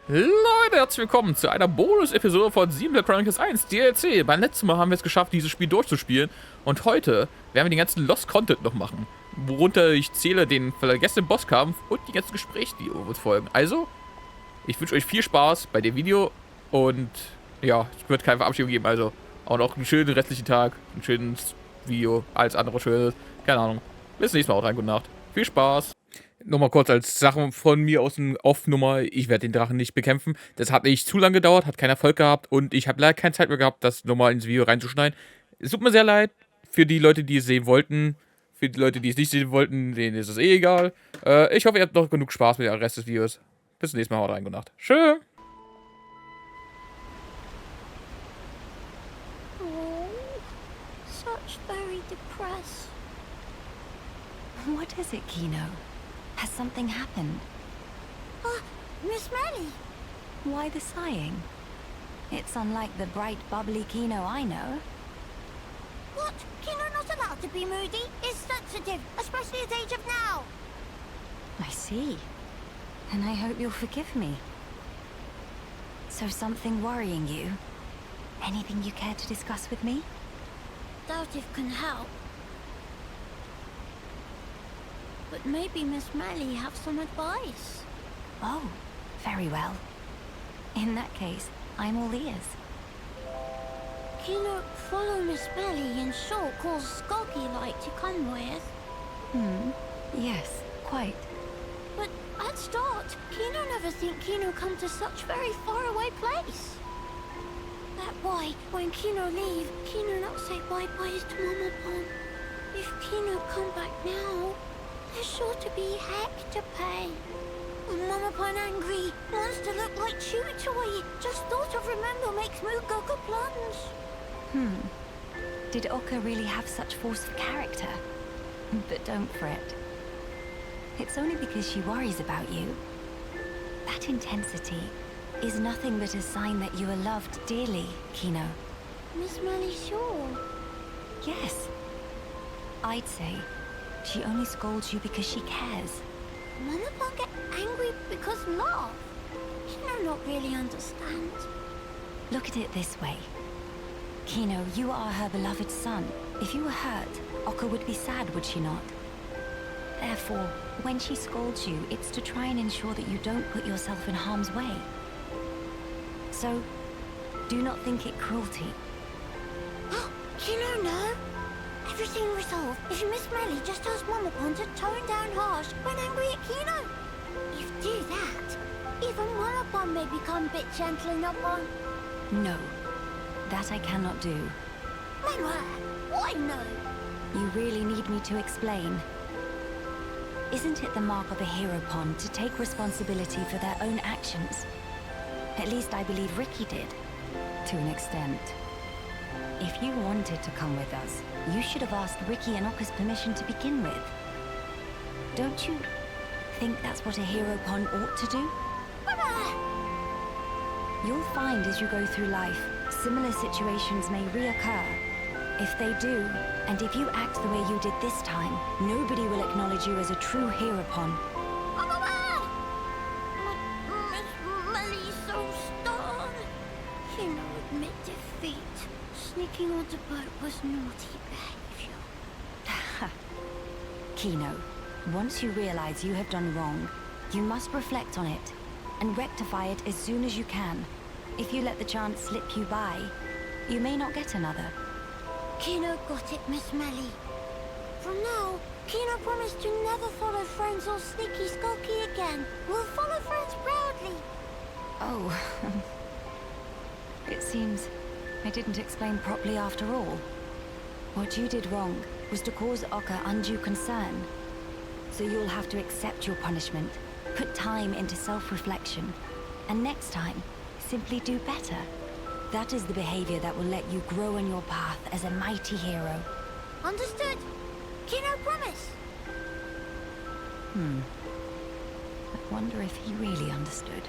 Leute, herzlich willkommen zu einer Bonus-Episode von Xenoblade Chronicles 1 DLC. Beim letzten Mal haben wir es geschafft, dieses Spiel durchzuspielen. Und heute werden wir den ganzen Lost Content noch machen. Worunter ich zähle den vergessenen Bosskampf und die ganzen Gespräche, die uns folgen. Also, ich wünsche euch viel Spaß bei dem Video. Und ja, es wird keine Verabschiedung geben. Also, auch noch einen schönen restlichen Tag, ein schönes Video, alles andere schönes. Keine Ahnung. Bis nächstes Mal. Auch rein, gute Nacht. Viel Spaß. Nochmal kurz als Sache von mir aus dem Off-Nummer, ich werde den Drachen nicht bekämpfen. Das hat nicht zu lange gedauert, hat keinen Erfolg gehabt und ich habe leider keine Zeit mehr gehabt, das nochmal ins Video reinzuschneiden. Es tut mir sehr leid für die Leute, die es sehen wollten. Für die Leute, die es nicht sehen wollten, denen ist es eh egal. Ich hoffe, ihr habt noch genug Spaß mit dem Rest des Videos. Bis zum nächsten Mal, haut rein, gute Nacht. Tschö. Oh, such very depressed. What is it, Kino? Has something happened? Miss Melly. Why the sighing? It's unlike the bright, bubbly Kino I know. What? Kino not allowed to be moody? Is sensitive, especially at age of now. I see. And I hope you'll forgive me. So something worrying you? Anything you care to discuss with me? Doubt if can help. But maybe Miss Melly have some advice. Oh, very well. In that case, I'm all ears. Kino follow Miss Melly and show calls Skulky like to come with. Yes, quite. But at start, Kino never think Kino come to such very far away place. That why, when Kino leave, Kino not say bye-byes to Mama Pon. If Kino come back now, there's sure to be heck to pay. When Mama Pon angry, wants to look like Chewy Toy. Just thought of remember makes Moo go plunge. Did Oka really have such force of character? But don't fret. It's only because she worries about you. That intensity is nothing but a sign that you are loved dearly, Kino. Miss Melly sure. Yes. I'd say she only scolds you because she cares. Mama Pon get angry because love. Kino not really understand. Look at it this way. Kino, you are her beloved son. If you were hurt, Oka would be sad, would she not? Therefore, when she scolds you, it's to try and ensure that you don't put yourself in harm's way. So, do not think it cruelty. Kino no. Everything resolved if Miss Melly just tells Mama Pon to tone down harsh when angry at Kino. If do that, even Mama Pon may become a bit gentle enough on. No, that I cannot do. Mama, why no? You really need me to explain. Isn't it the mark of a hero pond to take responsibility for their own actions? At least I believe Ricky did, to an extent. If you wanted to come with us, you should have asked Ricky and Oka's permission to begin with. Don't you think that's what a hero pond ought to do? Mama! You'll find as you go through life, similar situations may reoccur. If they do, and if you act the way you did this time, nobody will acknowledge you as a true hero pond. Mama! Miss Melly's so stern. Kino admit defeat. Sneaking on the boat was naughty behavior. Kino, once you realize you have done wrong, you must reflect on it and rectify it as soon as you can. If you let the chance slip you by, you may not get another. Kino got it, Miss Melly. From now, Kino promised to never follow friends or sneaky skulky again. We'll follow friends proudly. Oh. It seems I didn't explain properly after all. What you did wrong was to cause Oka undue concern. So you'll have to accept your punishment, put time into self-reflection, and next time, simply do better. That is the behavior that will let you grow on your path as a mighty hero. Understood. Kino promise. I wonder if he really understood.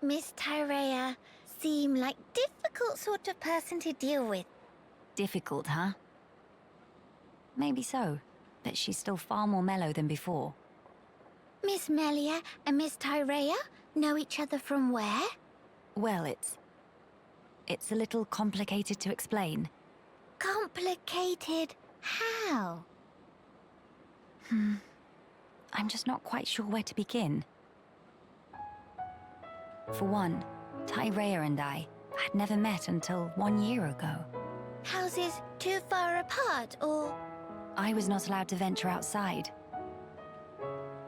Miss Tyrea seem like difficult sort of person to deal with. Difficult, huh? maybe so. But she's still far more mellow than before. Miss Melia and Miss Tyrea know each other from where? Well, it's a little complicated to explain. Complicated how? I'm just not quite sure where to begin. For one, Tyrea and I had never met until 1 year ago. Houses too far apart, or...? I was not allowed to venture outside.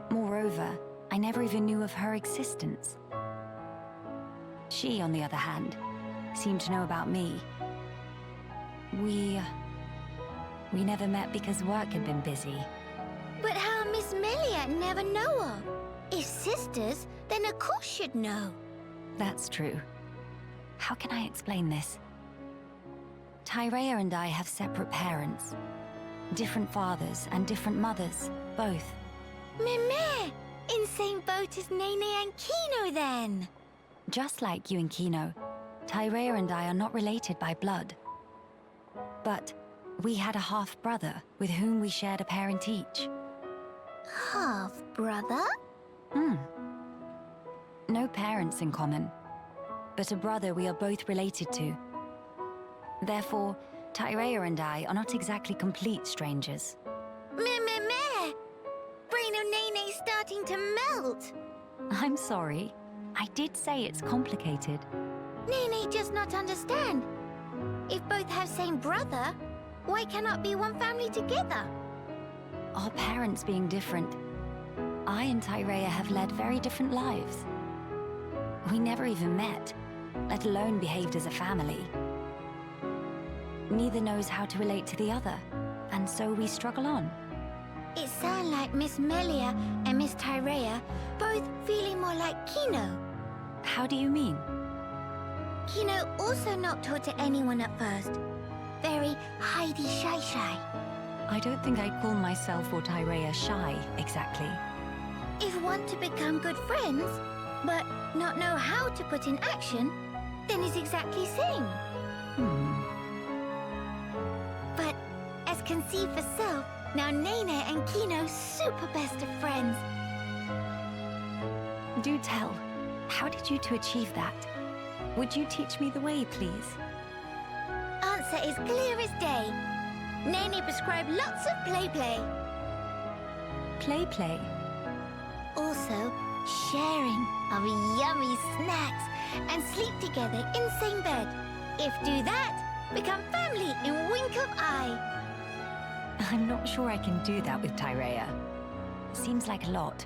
Moreover, I never even knew of her existence. She, on the other hand, seemed to know about me. We never met because work had been busy. But how Miss Melia never know her? If sisters, then of course she'd know. That's true. How can I explain this? Tyrea and I have separate parents. Different fathers and different mothers, both. Meme! In same boat as Nene and Kino, then. Just like you and Kino, Tyrea and I are not related by blood. But we had a half-brother with whom we shared a parent each. Half-brother? No parents in common, but a brother we are both related to. Therefore, Tyrea and I are not exactly complete strangers. Meh! Brain of Nene's starting to melt. I'm sorry. I did say it's complicated. Nene does not understand. If both have same brother, why cannot be one family together? Our parents being different, I and Tyrea have led very different lives. We never even met, let alone behaved as a family. Neither knows how to relate to the other, and so we struggle on. It sounds like Miss Melia and Miss Tyrea both feeling more like Kino. How do you mean? Kino also not taught to anyone at first. Very hidey shy. I don't think I'd call myself or Tyrea shy, exactly. If want to become good friends, but not know how to put in action, then it's exactly same. But as can see for self, now Nene and Kino super best of friends. Do tell, how did you two achieve that? Would you teach me the way, please? Answer is clear as day. Nene prescribed lots of play. Play? Also, sharing of yummy snacks and sleep together in same bed. If do that, become family in wink of eye. I'm not sure I can do that with Tyrea. Seems like a lot.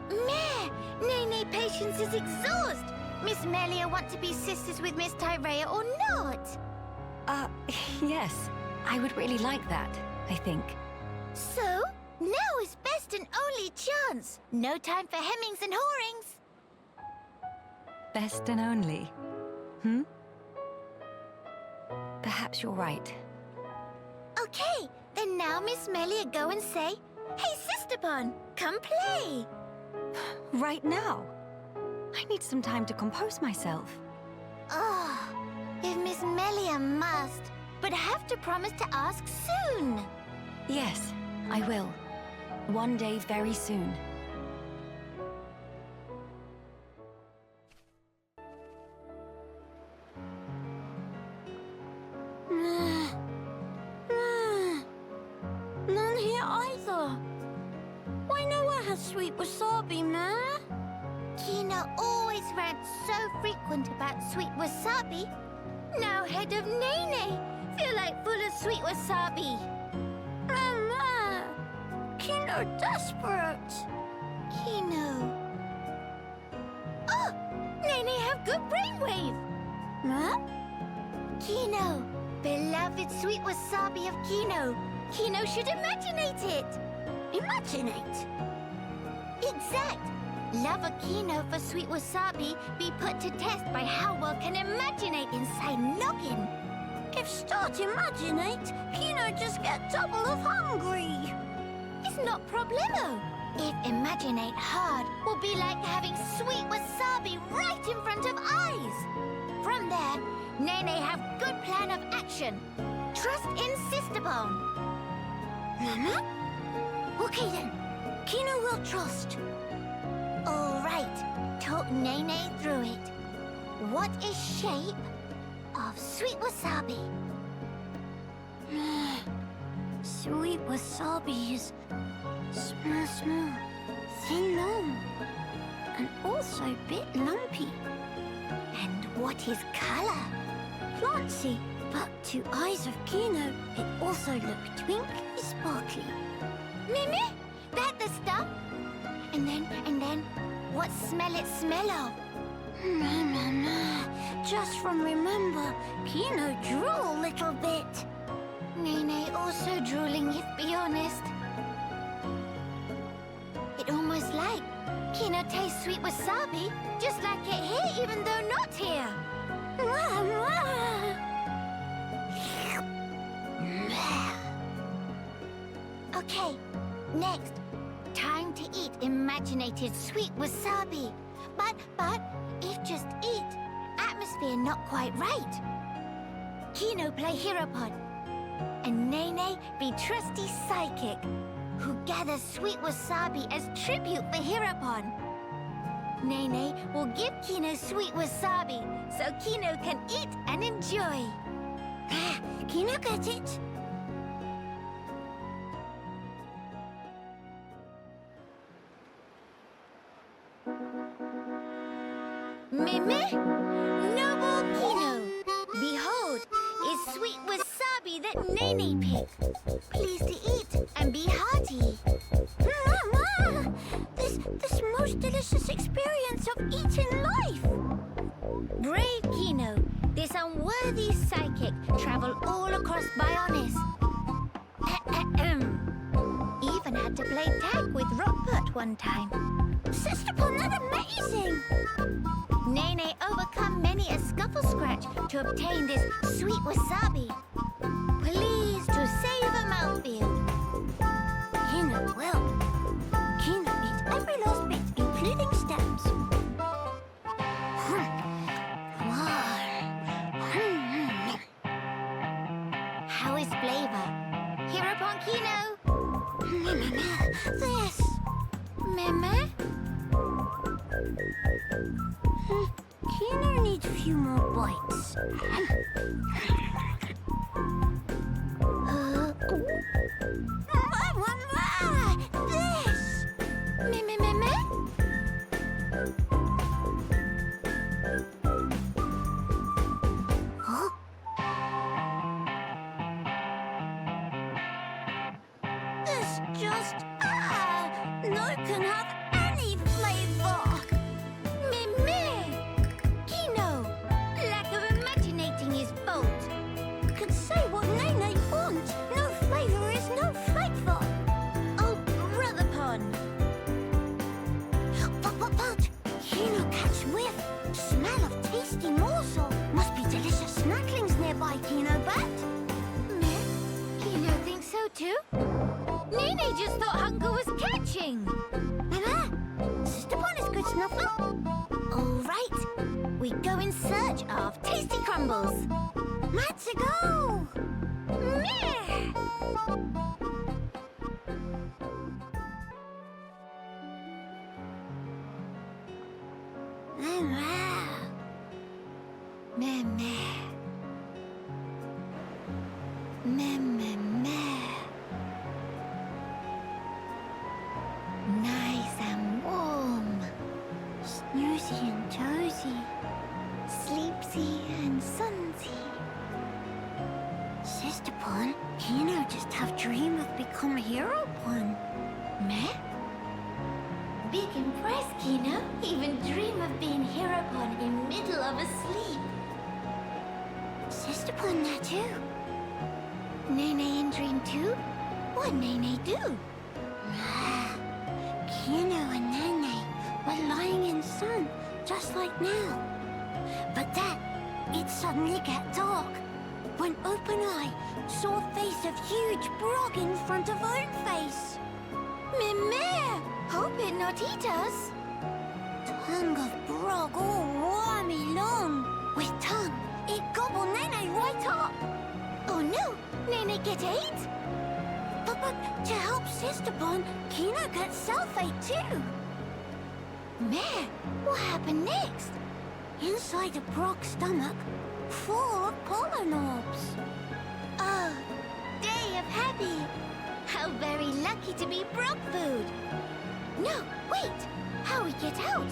Meh! Nene patience is exhaust. Miss Melia want to be sisters with Miss Tyrea or not? Yes. I would really like that, I think. So, now is best and only chance. No time for hemmings and hawings. Best and only. Perhaps you're right. Okay, then now Miss Melia go and say, "Hey, Sister Bon, come play." Right now? I need some time to compose myself. If Miss Melia must, but have to promise to ask soon. Yes, I will. One day very soon. None here either. Why no one has sweet wasabi, ma? Kino always rant so frequent about sweet wasabi. Now head of Nene feel like full of sweet wasabi. Mama! Kino desperate. Kino. Oh! Nene have good brainwave. Huh? Kino. Beloved sweet wasabi of Kino. Kino should imaginate it. Imaginate? Exact. Love of Kino for sweet wasabi be put to test by how well can imaginate inside noggin. If start imaginate, Kino just get double of hungry. It's not problemo. If imaginate hard, will be like having sweet wasabi right in front of eyes. From there, Nene have good plan of action. Trust in Sister Bone. Mama? Okay then. Kino will trust. All right. Talk Nene through it. What is shape of sweet wasabi? Sweet wasabi is small, thin, long, and also a bit lumpy. And what is color? Plantsy, but to eyes of Kino, it also looked twinkly, sparkly. Mimi, that the stuff? And then, what smell it smell of? Just from remember, Kino drool a little bit. Nene also drooling, if be honest. It almost like Kino tastes sweet wasabi, just like it here, even though not here. Okay, next. Time to eat imaginated sweet wasabi. But, if just eat, atmosphere not quite right. Kino play Hieropod, and Nene be trusty psychic, who gathers sweet wasabi as tribute for Hieropon. Nene will give Kino sweet wasabi, so Kino can eat and enjoy. Kino got it. Mimi, noble Kino, behold, is sweet wasabi that Nene picked. Please to eat and be hearty. Mama, this most delicious experience of eating life. Brave Kino, this unworthy psychic traveled all across Bionis. Even had to play tag with Rockport one time. Sister Pon, that's amazing! Nene overcome many a scuffle scratch to obtain this sweet wasabi. Pleased to save a mouthfeel. Kino will. Kino eats every last bit, including stems. How is flavor? Hieropon Kino? This. Meme? Kino needs a few more bites. This! Meme? Huh? This just... no can have any flavor! Meme! Kino! Lack of imaginating his fault. Could say what Nene wants. No flavor is no flavor. Oh, brother Pon. But, Kino catch whiff. Smell of tasty morsel. Must be delicious snacklings nearby, Kino, but... Meh? Kino thinks so too? Nene just thought hunger was catching. Mama, Sister Pon is good snuffer. All right, we go in search of tasty crumbles. Let's go. Meh. Meh. Nice and warm, snoozy and toasy, sleepsy and sunsy. Sister Pon, Kino just have dream of become Hero Pon. Meh? Big impressed, Kino. Even dream of being Hero Pon in middle of a sleep. Sister Pon that too. Nene in dream too? What Nene do? Kino and Nene were lying in sun, just like now. But then, it suddenly got dark. When open eye saw a face of huge brog in front of own face. Mimir! Hope it not eat us. Tongue of brog all wormy long. With tongue, it gobble Nene right up. Oh no, Nene get ate? But to help Sister Pond, Kino gets sulfate too. Man, what happened next? Inside the Brock's stomach, full of pollen orbs. Oh, day of happy. How very lucky to be Brock food. No, wait. How we get out?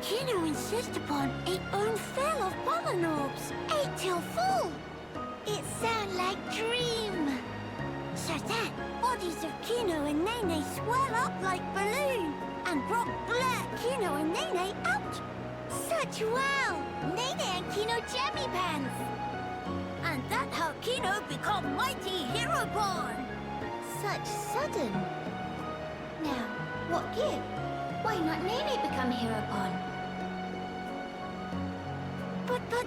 Kino and Sister Pond ate own fill of pollen orbs. Ate till full. It sounds like dream. So then, bodies of Kino and Nene swell up like balloon, and Brock blurt Kino and Nene out. Such wow! Nene and Kino jammy pants. And that's how Kino become mighty hero born. Such sudden. Now, what give? Why not Nene become hero pawn? But,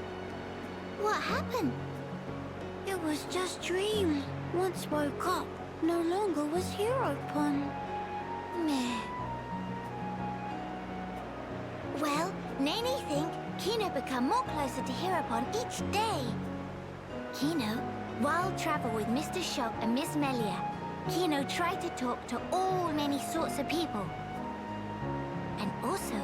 what happened? It was just dream. Once woke up, no longer was hero pawn. Meh. Well, Nene think Kino become more closer to Heropon each day. Kino, while travel with Mr. Shock and Miss Melia, Kino tried to talk to all many sorts of people. And also,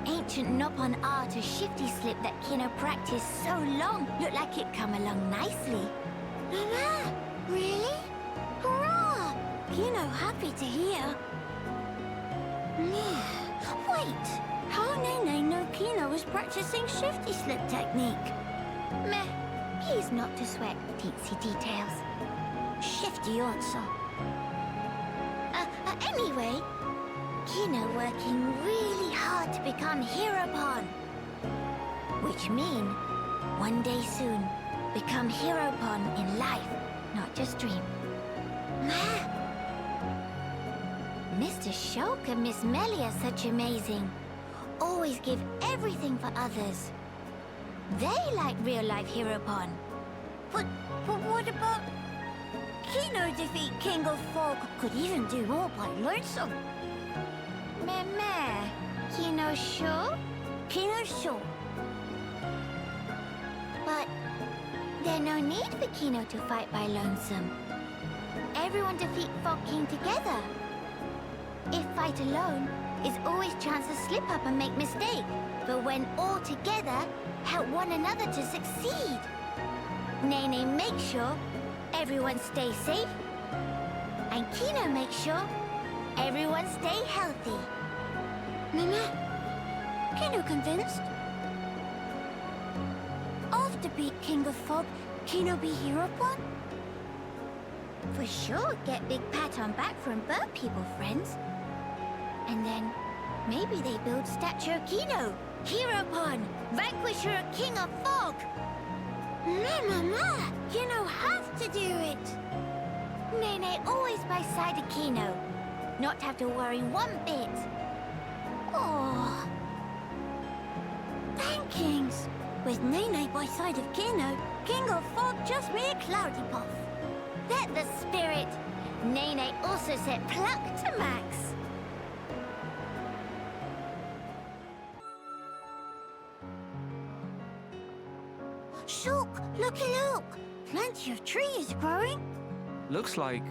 ancient Nopon art of shifty slip that Kino practiced so long looked like it come along nicely. Mama, really? Hurrah! Kino happy to hear. Wait, how Nene know Kino was practicing shifty slip technique? Meh, he's not to sweat teensy details. Shifty answer. Anyway, Kino working really hard to become Heropon. Which mean, one day soon, become Heropon in life, not just dream. Mr. Shulk and Miss Melia such amazing. Always give everything for others. They like real-life Heropon. But what about... Kino defeat King of Fog could even do more by lonesome. Meh. Kino sure? Kino sure. But there's no need for Kino to fight by lonesome. Everyone defeat Fog King together. If fight alone, is always chance to slip up and make mistake. But when all together, help one another to succeed. Nene make sure everyone stay safe. And Kino make sure everyone stay healthy. Mama, Kino convinced? After beat King of Fog, Kino be Heropon? For sure, get big pat on back from bird people friends. And then, maybe they build statue of Kino, Heropon, vanquisher of King of Fog. Mama, Kino have to do it. Nene always by side of Kino, not have to worry one bit. Oh, thankings. With Nene by side of Kino, King of Fog just mere cloudy puff. That the spirit. Nene also set pluck to max. Shulk, looky look. Plenty of trees growing. Looks like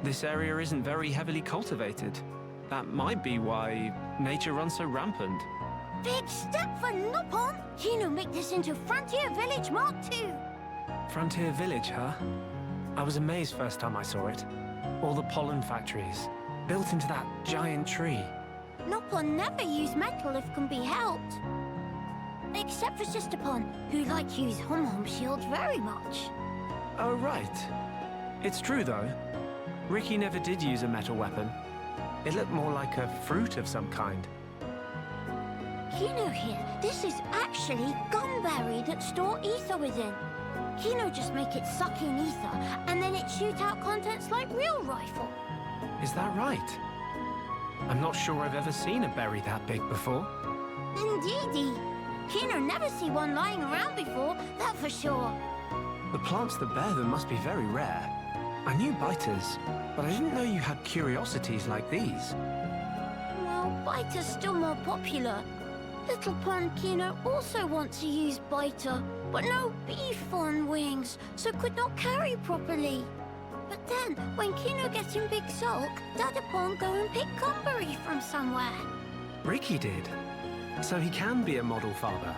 this area isn't very heavily cultivated. That might be why nature runs so rampant. Big step for Nopon. Kino make this into Frontier Village Mark II. Frontier Village, huh? I was amazed first time I saw it. All the pollen factories, built into that giant tree. Nopon never use metal if can be helped. Except for Sister Pon, who like use hom-hom shields very much. Oh, right. It's true, though. Ricky never did use a metal weapon. It looked more like a fruit of some kind. Kino here, this is actually gumberry that store ether within. Kino just make it suck in ether, and then it shoot out contents like real rifle. Is that right? I'm not sure I've ever seen a berry that big before. Indeedy. Kino never see one lying around before, that for sure. The plants that bear them must be very rare. I knew biters, but I didn't know you had curiosities like these. Well, biter's still more popular. Little Pond Kino also wants to use biter, but no beef on wings, so could not carry properly. But then, when Kino gets in big sulk, Dadapon go and pick coppery from somewhere. Ricky did. So he can be a model father.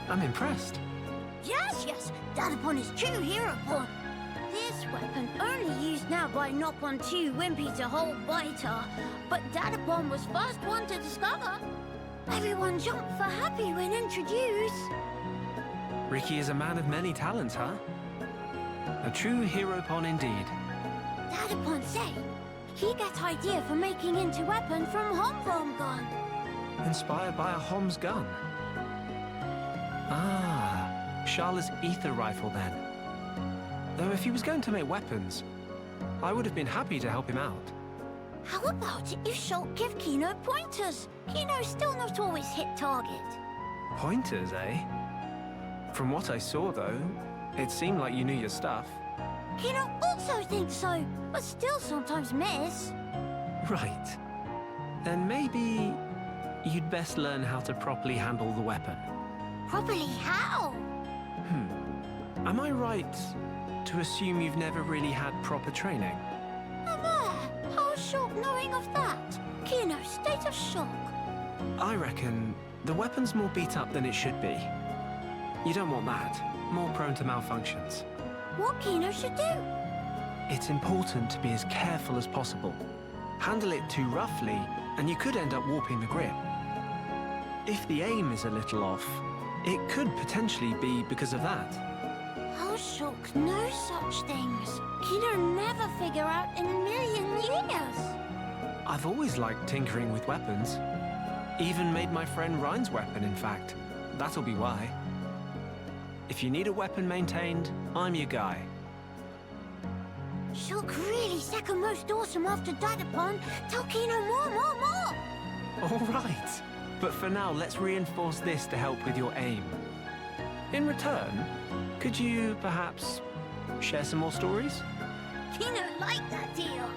I'm impressed. Yes, Dadapon is true hero porn. This weapon only used now by Nopon too wimpy to hold biter, but Dadapon was first one to discover. Everyone jumped for happy when introduced. Ricky is a man of many talents, huh? A true hero pawn indeed. Dadapon say he gets idea for making into weapon from Hom gun. Inspired by a Hom's gun. Ah, Charla's ether rifle then. Though if he was going to make weapons, I would have been happy to help him out. How about if Shulk give Kino pointers? Kino's still not always hit target. Pointers, eh? From what I saw, though, it seemed like you knew your stuff. Kino also thinks so, but still sometimes miss. Right. Then maybe you'd best learn how to properly handle the weapon. Properly how? Am I right to assume you've never really had proper training? How's Shulk knowing of that? Kino's state of shock. I reckon the weapon's more beat up than it should be. You don't want that. More prone to malfunctions. What Kino should do? It's important to be as careful as possible. Handle it too roughly, and you could end up warping the grip. If the aim is a little off, it could potentially be because of that. How Shulk knows such things? Kino never figure out in a million years. I've always liked tinkering with weapons. Even made my friend Ryan's weapon, in fact. That'll be why. If you need a weapon maintained, I'm your guy. Shulk really second most awesome after Dadapon. Tell Kino more. All right. But for now, let's reinforce this to help with your aim. In return, could you perhaps share some more stories? Kino liked that deal.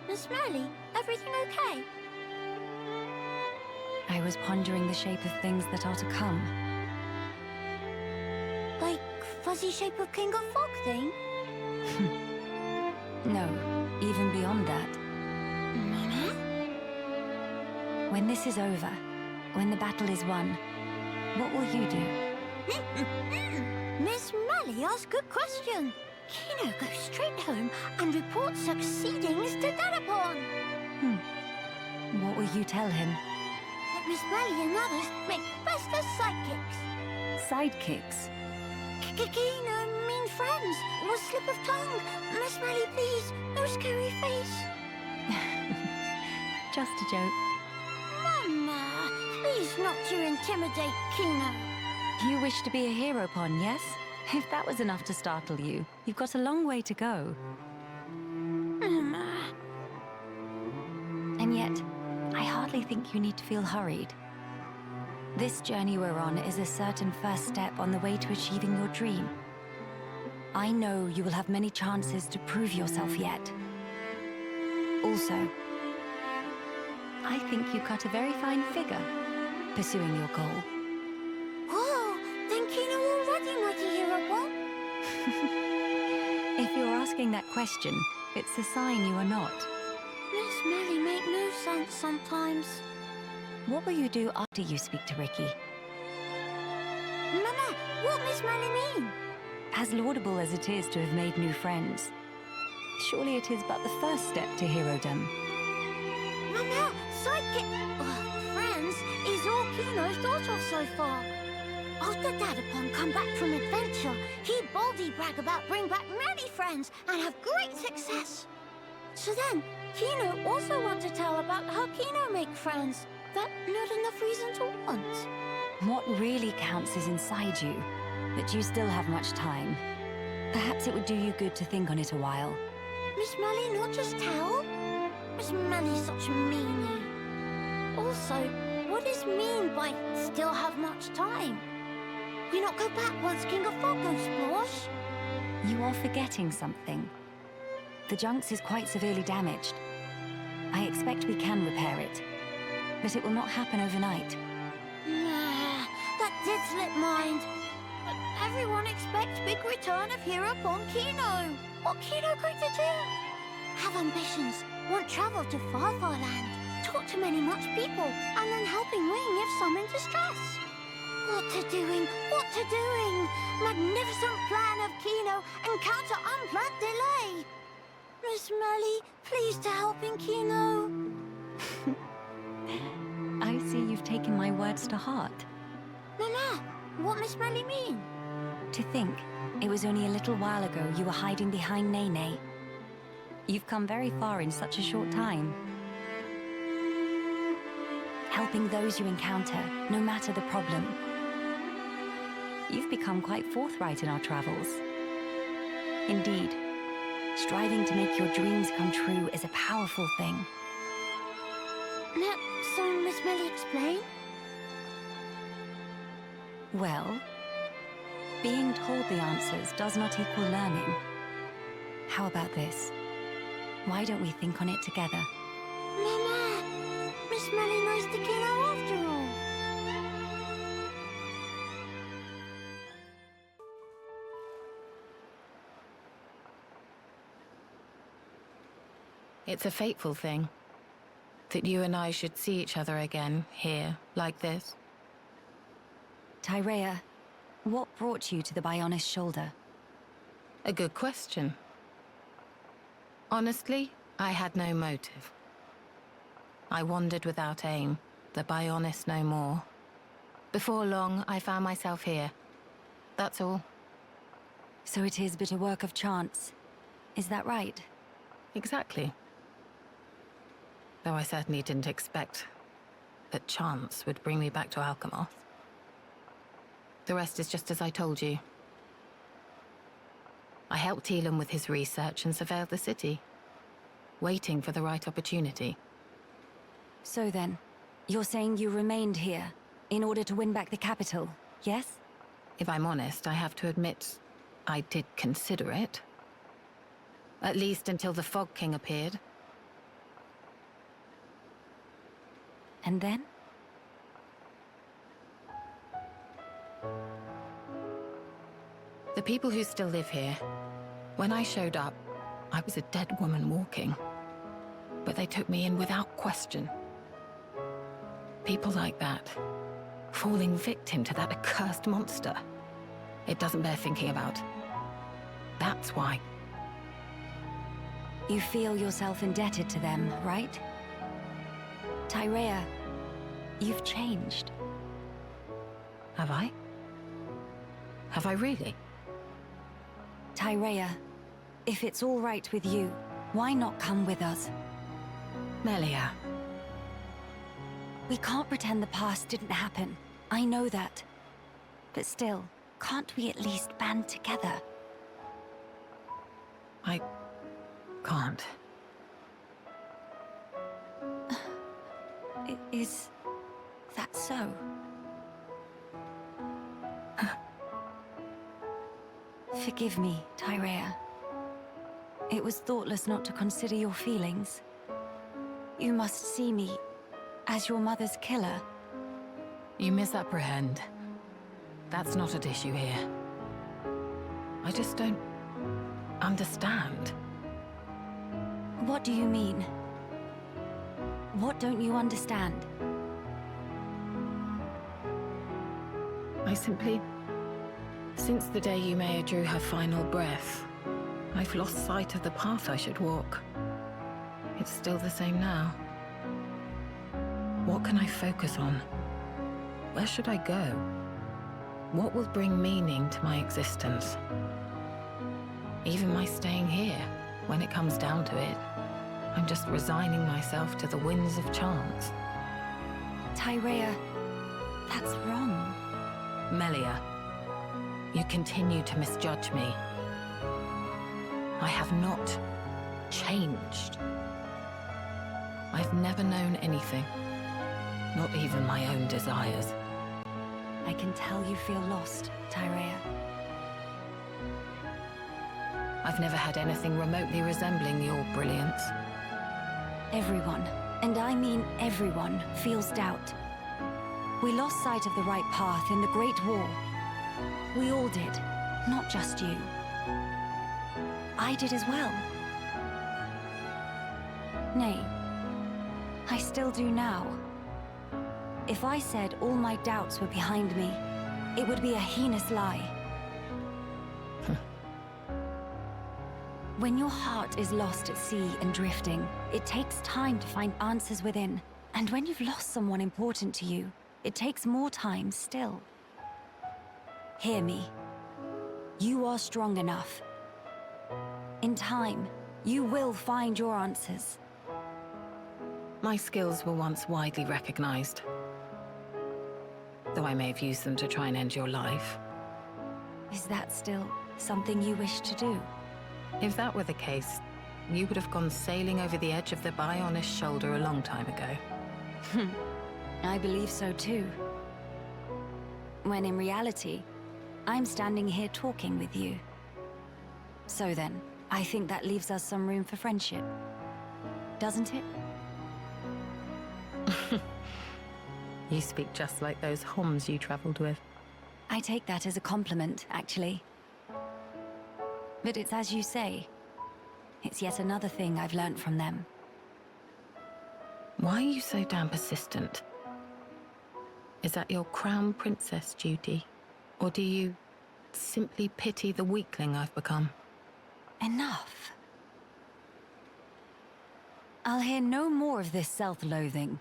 Miss Merly, everything okay? I was pondering the shape of things that are to come. Like fuzzy shape of King of Fog thing? No, even beyond that. Mama? When this is over, when the battle is won, what will you do? Miss Merly asked good question. Kino goes straight home and reports succeedings to Dadapon. What will you tell him? That Miss Merly and others make best as sidekicks. Sidekicks? Kino mean friends. Was slip of tongue. Miss Merly, please. No scary face. Just a joke. Mama, please not to intimidate Kino. You wish to be a hero pawn, yes? If that was enough to startle you, you've got a long way to go. Mama. And yet, I hardly think you need to feel hurried. This journey we're on is a certain first step on the way to achieving your dream. I know you will have many chances to prove yourself yet. Also, I think you cut a very fine figure pursuing your goal. Whoa, then Kino already mighty hero pawn? If you're asking that question, it's a sign you are not. Miss Merly make no sense sometimes. What will you do after you speak to Ricky? Mama, what Miss Merly mean? As laudable as it is to have made new friends, surely it is but the first step to herodom. Mama, sidekick... friends is all Kino thought of so far. After Dadapon come back from adventure, he boldly brag about bring back many friends and have great success. So then, Kino also want to tell about how Kino make friends. That not enough reason to want. What really counts is inside you, but you still have much time. Perhaps it would do you good to think on it a while. Miss Merly not just tell? Miss Merly's such a meanie. Also, what is mean by still have much time? We not go back once King of Fog goes splosh? You are forgetting something. The Junks is quite severely damaged. I expect we can repair it, but it will not happen overnight. Nah, did slip mind. But everyone expects big return of hero upon Kino. What Kino going to do? Have ambitions, want travel to far, far land, talk to many much people, and then helping Wing if some in distress. What to doing? What to doing? Magnificent plan of Kino, encounter unplanned delay. Miss Melly, please to help in Kino. I see you've taken my words to heart. Nana, what Miss Melly mean? To think, it was only a little while ago you were hiding behind Nene. You've come very far in such a short time. Helping those you encounter, no matter the problem. You've become quite forthright in our travels. Indeed, striving to make your dreams come true is a powerful thing. So Miss Melly explain? Well, being told the answers does not equal learning. How about this? Why don't we think on it together? Nana, Miss Melly knows the Kino after all. It's a fateful thing. That you and I should see each other again, here, like this. Tyrea, what brought you to the Bionis shoulder? A good question. Honestly, I had no motive. I wandered without aim, the Bionis no more. Before long, I found myself here. That's all. So it is but a work of chance. Is that right? Exactly. Though I certainly didn't expect that chance would bring me back to Alchemoth. The rest is just as I told you. I helped Elam with his research and surveilled the city, waiting for the right opportunity. So then, you're saying you remained here in order to win back the capital, yes? If I'm honest, I have to admit, I did consider it. At least until the Fog King appeared. And then? The people who still live here, when I showed up, I was a dead woman walking. But they took me in without question. People like that, falling victim to that accursed monster. It doesn't bear thinking about. That's why. You feel yourself indebted to them, right? Tyrea, you've changed. Have I? Have I really? Tyrea, if it's all right with you, why not come with us? Melia. We can't pretend the past didn't happen. I know that. But still, can't we at least band together? I can't. Is that so? Forgive me, Tyrea. It was thoughtless not to consider your feelings. You must see me as your mother's killer. You misapprehend. That's not at issue here. I just don't understand. What do you mean? What don't you understand? I simply... Since the day Yumea drew her final breath, I've lost sight of the path I should walk. It's still the same now. What can I focus on? Where should I go? What will bring meaning to my existence? Even my staying here, when it comes down to it, I'm just resigning myself to the winds of chance. Tyrea, that's wrong. Melia, you continue to misjudge me. I have not changed. I've never known anything, not even my own desires. I can tell you feel lost, Tyrea. I've never had anything remotely resembling your brilliance. Everyone, and I mean everyone, feels doubt. We lost sight of the right path in the Great War. We all did, not just you. I did as well. Nay, I still do now. If I said all my doubts were behind me, it would be a heinous lie. When your heart is lost at sea and drifting, it takes time to find answers within. And when you've lost someone important to you, it takes more time still. Hear me. You are strong enough. In time, you will find your answers. My skills were once widely recognized, though I may have used them to try and end your life. Is that still something you wish to do? If that were the case, you would have gone sailing over the edge of the Bionis shoulder a long time ago. I believe so too. When in reality, I'm standing here talking with you. So then, I think that leaves us some room for friendship. Doesn't it? You speak just like those Homs you traveled with. I take that as a compliment, actually. But it's as you say. It's yet another thing I've learnt from them. Why are you so damn persistent? Is that your crown princess duty? Or do you simply pity the weakling I've become? Enough. I'll hear no more of this self-loathing.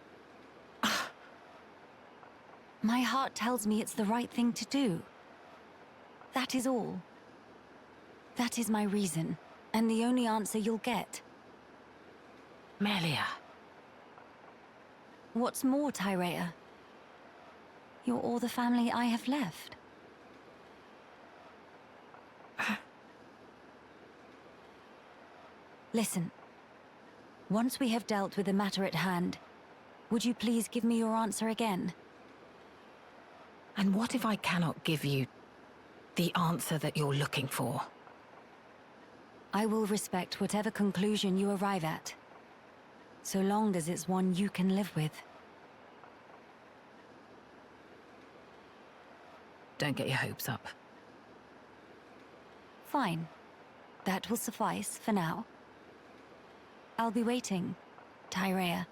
My heart tells me it's the right thing to do. That is all. That is my reason, and the only answer you'll get. Melia. What's more, Tyrea? You're all the family I have left. Listen. Once we have dealt with the matter at hand, would you please give me your answer again? And what if I cannot give you the answer that you're looking for? I will respect whatever conclusion you arrive at, so long as it's one you can live with. Don't get your hopes up. Fine. That will suffice for now. I'll be waiting, Tyrea.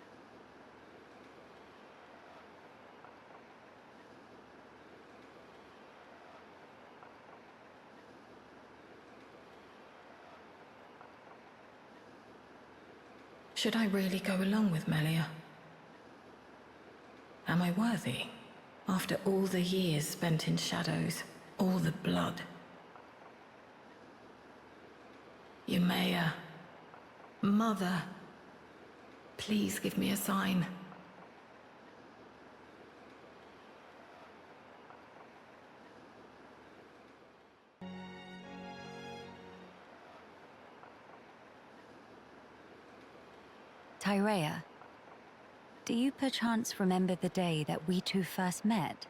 Should I really go along with Melia? Am I worthy? After all the years spent in shadows, all the blood. Yumea, Mother, please give me a sign. Tyrea, do you perchance remember the day that we two first met?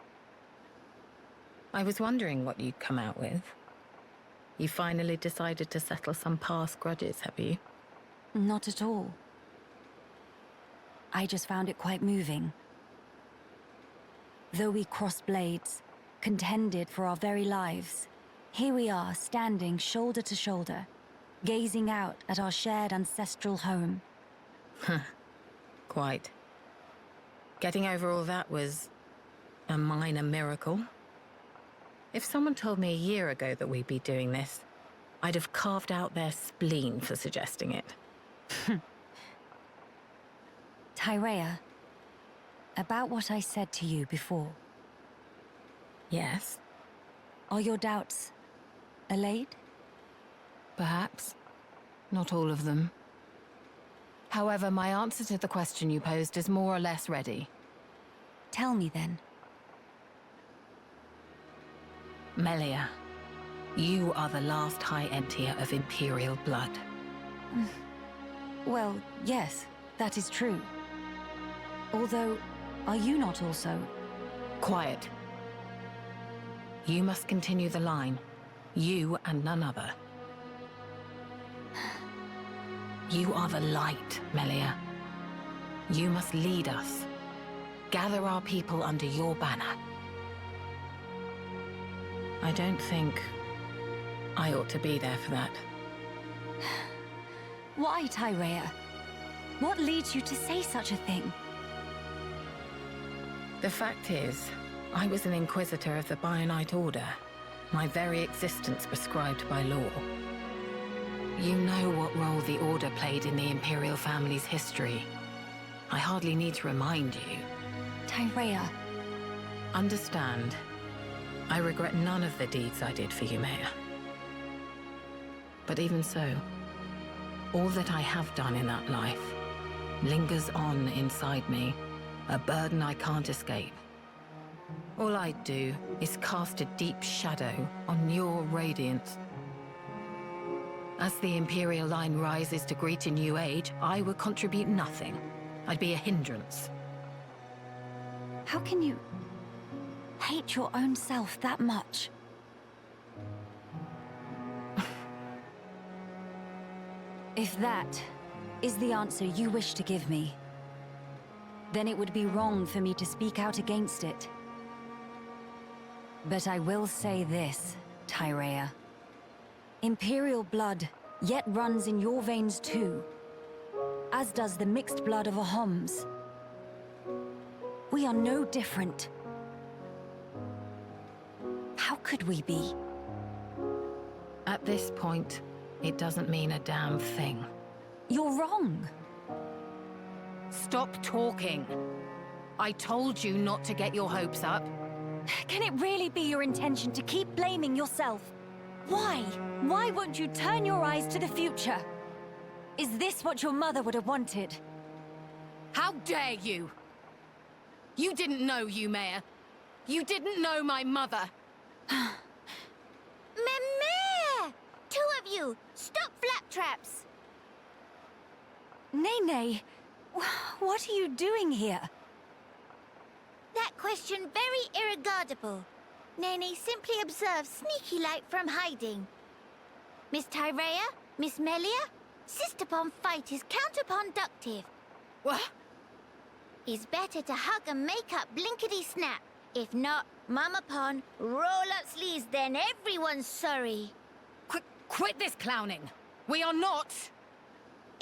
I was wondering what you'd come out with. You finally decided to settle some past grudges, have you? Not at all. I just found it quite moving. Though we crossed blades, contended for our very lives, here we are standing shoulder to shoulder, gazing out at our shared ancestral home. Quite. Getting over all that was a minor miracle. If someone told me a year ago that we'd be doing this, I'd have carved out their spleen for suggesting it. Tyrea, about what I said to you before. Yes? Are your doubts allayed? Perhaps. Not all of them. However, my answer to the question you posed is more or less ready. Tell me then. Melia, you are the last High Entier of Imperial blood. Well, yes, that is true. Although, are you not also? Quiet. You must continue the line. You and none other. You are the light, Melia. You must lead us. gather our people under your banner. I don't think I ought to be there for that. Why, Tyrea? What leads you to say such a thing? The fact is, I was an Inquisitor of the Bionite Order, my very existence prescribed by law. You know what role the Order played in the Imperial family's history. I hardly need to remind you. Tyrea. Understand, I regret none of the deeds I did for Yumea. But even so, all that I have done in that life lingers on inside me, a burden I can't escape. All I do is cast a deep shadow on your radiance. As the Imperial line rises to greet a new age, I would contribute nothing. I'd be a hindrance. How can you hate your own self that much? If that is the answer you wish to give me, then it would be wrong for me to speak out against it. But I will say this, Tyrea. Imperial blood yet runs in your veins too, as does the mixed blood of a Homs. We are no different. How could we be? At this point, it doesn't mean a damn thing. You're wrong. Stop talking. I told you not to get your hopes up. Can it really be your intention to keep blaming yourself? Why? Why won't you turn your eyes to the future? Is this what your mother would have wanted? How dare you? You didn't know, Yumea. You didn't know my mother. Mimir! Two of you, stop flaptraps! Nene, what are you doing here? That question very irregardable. Nene simply observes sneaky-like from hiding. Miss Tyrea, Miss Melia, sister-pon fight is counterproductive. What? It's better to hug and make up blinkety-snap. If not, Mama-pon, roll up sleeves, then everyone's sorry. Quit this clowning. We are not.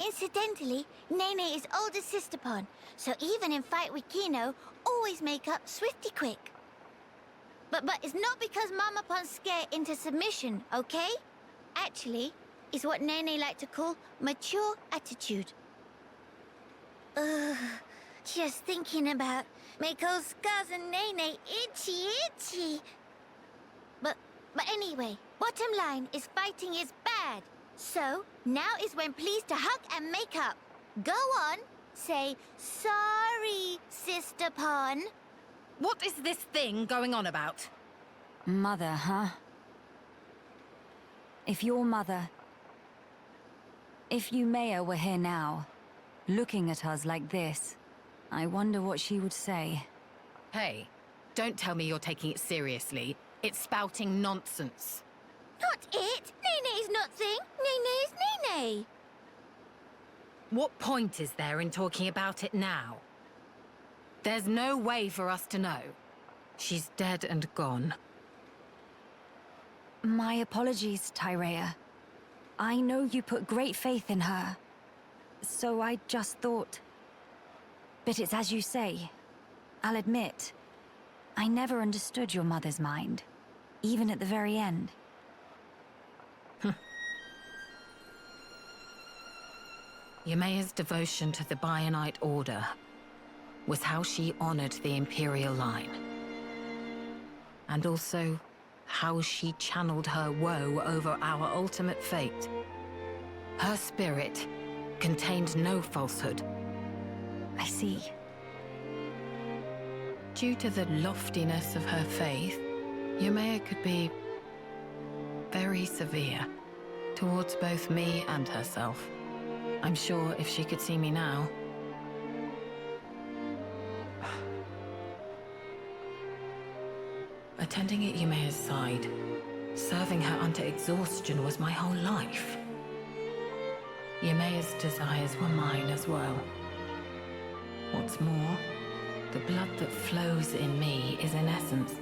Incidentally, Nene is older sister-pon, so even in fight with Kino, always make up swifty quick. But it's not because Mama-pon scare into submission, okay? Actually, it's what Nene like to call mature attitude. Ugh, just thinking about make old scars and Nene itchy. But anyway, bottom line is fighting is bad. So, now is when pleased to hug and make up. Go on, say, sorry, sister-pon. What is this thing going on about? Mother, huh? If your mother... If Yumea were here now, looking at us like this, I wonder what she would say. Hey, don't tell me you're taking it seriously. It's spouting nonsense. Not it! Nene is not thing! Nene is Nene! What point is there in talking about it now? There's no way for us to know. She's dead and gone. My apologies, Tyrea. I know you put great faith in her. So I just thought... But it's as you say. I'll admit, I never understood your mother's mind. Even at the very end. Yumea's devotion to the Bionite Order was how she honored the Imperial line. And also, how she channeled her woe over our ultimate fate. Her spirit contained no falsehood. I see. Due to the loftiness of her faith, Yumea could be very severe towards both me and herself. I'm sure if she could see me now... Attending at Yumea's side, serving her unto exhaustion was my whole life. Yumea's desires were mine as well. What's more, The blood that flows in me is in essence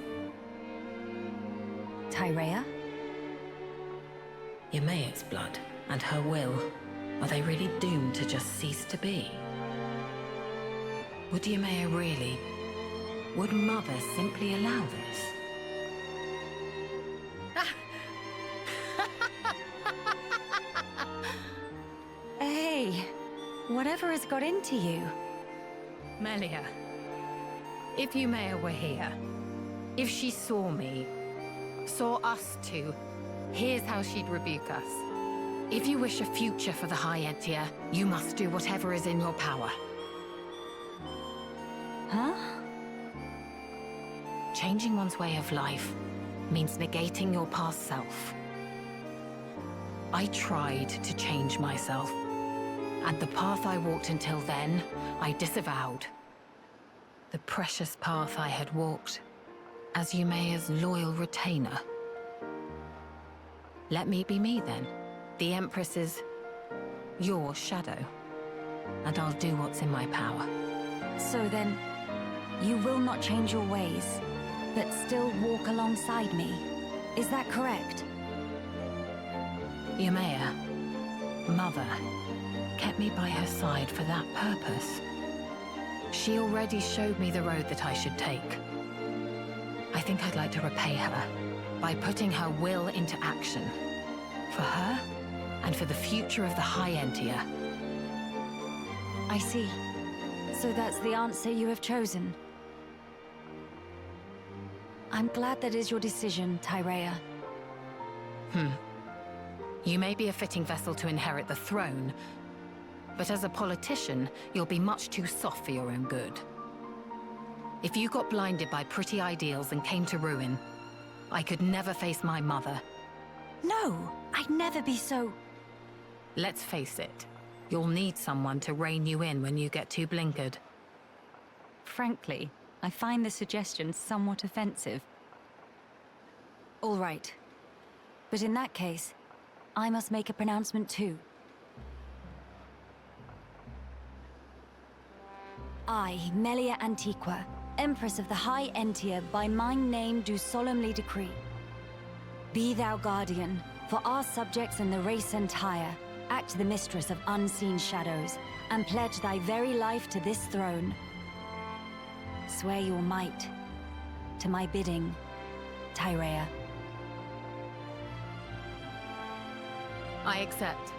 Tyrea? Ymea's blood and her will. Are they really doomed to just cease to be? Would Ymea really? Would Mother simply allow this? Hey, whatever has got into you? Melia, if Ymea were here, if she saw me, saw us two, here's how she'd rebuke us. If you wish a future for the High Entia, you must do whatever is in your power. Huh? Changing one's way of life means negating your past self. I tried to change myself, and the path I walked until then, I disavowed. The precious path I had walked as Ymea's loyal retainer. Let me be me then. The Empress is your shadow, and I'll do what's in my power. So then, you will not change your ways, but still walk alongside me. Is that correct? Ymea, Mother, kept me by her side for that purpose. She already showed me the road that I should take. I think I'd like to repay her by putting her will into action. For her, and for the future of the High Entia. I see. So that's the answer you have chosen. I'm glad that is your decision, Tyrea. You may be a fitting vessel to inherit the throne, but as a politician, you'll be much too soft for your own good. If you got blinded by pretty ideals and came to ruin, I could never face my mother. No, I'd never be so... Let's face it, you'll need someone to rein you in when you get too blinkered. Frankly, I find the suggestion somewhat offensive. All right. But in that case, I must make a pronouncement too. I, Melia Antiqua, Empress of the High Entia, by my name do solemnly decree. Be thou guardian, for our subjects and the race entire, act the mistress of unseen shadows, and pledge thy very life to this throne. Swear your might, to my bidding, Tyrea. I accept.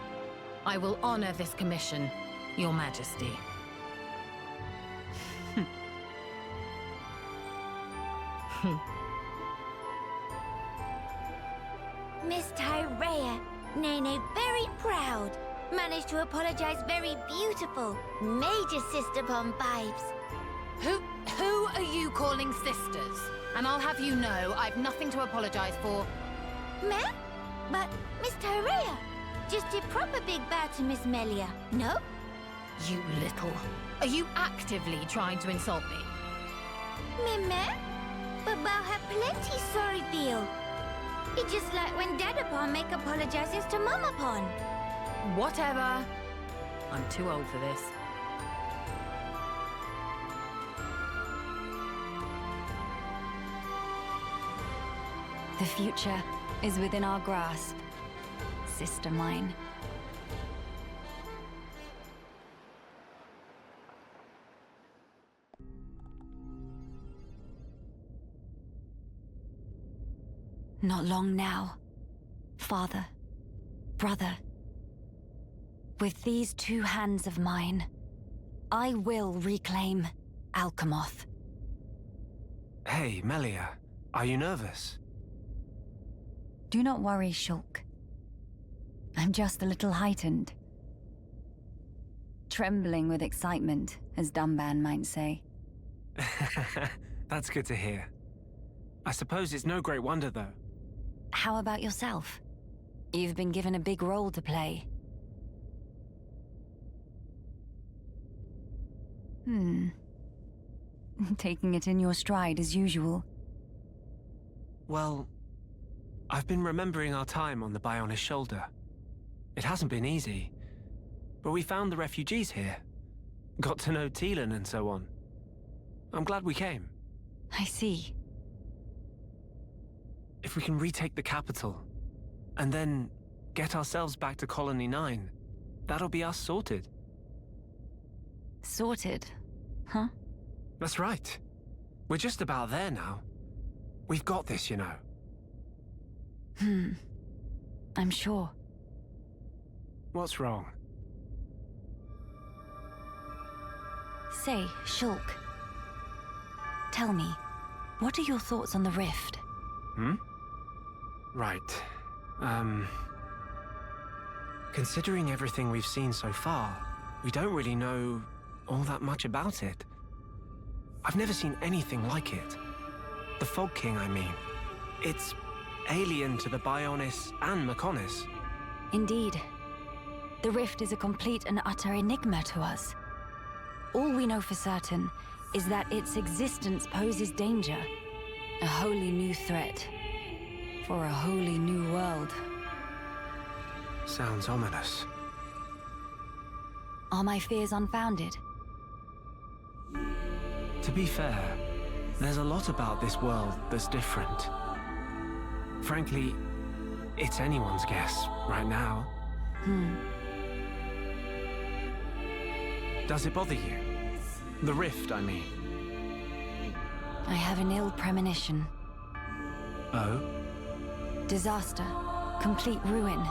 I will honor this commission, Your Majesty. Miss Tyrea, Nene very proud. Managed to apologize very beautiful. Major sister bomb vibes. Who are you calling sisters? And I'll have you know I've nothing to apologize for. Ma'am? But Miss Tyrea just did proper big bow to Miss Melia, no? You little... Are you actively trying to insult me? Ma'am? But bow have plenty sorry feel. It's just like when Dadapon make apologizes to Mamapon. Whatever. I'm too old for this. The future is within our grasp, sister mine. Not long now, father, brother. With these two hands of mine, I will reclaim Alchemoth. Hey, Melia, are you nervous? Do not worry, Shulk. I'm just a little heightened. Trembling with excitement, as Dumban might say. That's good to hear. I suppose it's no great wonder, though. How about yourself? You've been given a big role to play. Taking it in your stride as usual. Well, I've been remembering our time on the Bionic Shoulder. It hasn't been easy, but we found the refugees here. Got to know Teelan and so on. I'm glad we came. I see. If we can retake the capital, and then get ourselves back to Colony 9, that'll be us sorted. Sorted? Huh? That's right. We're just about there now. We've got this, you know. I'm sure. What's wrong? Say, Shulk. Tell me, what are your thoughts on the rift? Right. Considering everything we've seen so far, we don't really know all that much about it. I've never seen anything like it. The Fog King, I mean. It's alien to the Bionis and Mechonis. Indeed. The rift is a complete and utter enigma to us. All we know for certain is that its existence poses danger. A wholly new threat. For a wholly new world. Sounds ominous. Are my fears unfounded? To be fair, there's a lot about this world that's different. Frankly, it's anyone's guess right now. Does it bother you? The rift, I mean. I have an ill premonition. Oh? Disaster. Complete ruin.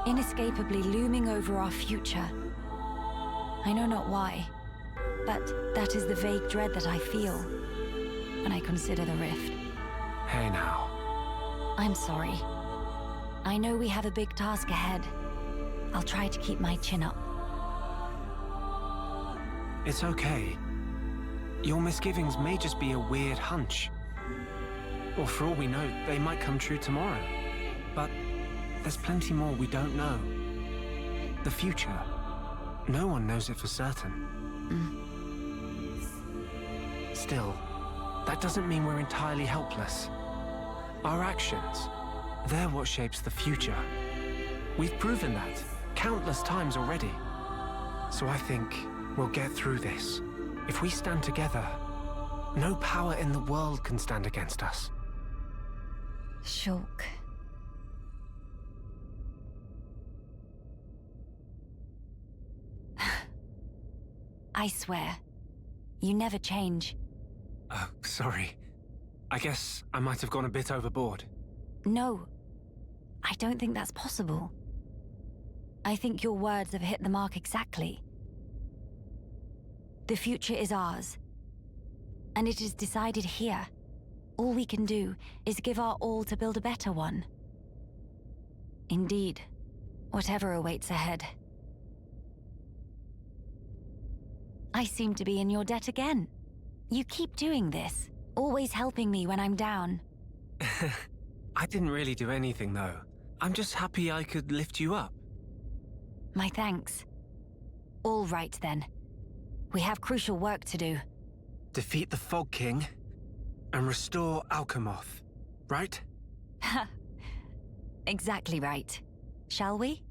Inescapably looming over our future. I know not why, but that is the vague dread that I feel when I consider the rift. Hey now. I'm sorry. I know we have a big task ahead. I'll try to keep my chin up. It's okay. Your misgivings may just be a weird hunch. Or for all we know, they might come true tomorrow. But there's plenty more we don't know. The future. No one knows it for certain. Still, that doesn't mean we're entirely helpless. Our actions, they're what shapes the future. We've proven that countless times already. So I think we'll get through this. If we stand together, no power in the world can stand against us. Shulk. I swear, you never change. Oh, sorry. I guess I might have gone a bit overboard. No, I don't think that's possible. I think your words have hit the mark exactly. The future is ours, and it is decided here. All we can do is give our all to build a better one. Indeed, whatever awaits ahead. I seem to be in your debt again. You keep doing this, always helping me when I'm down. I didn't really do anything, though. I'm just happy I could lift you up. My thanks. All right, then. We have crucial work to do. Defeat the Fog King and restore Alchemoth, right? Exactly right. Shall we?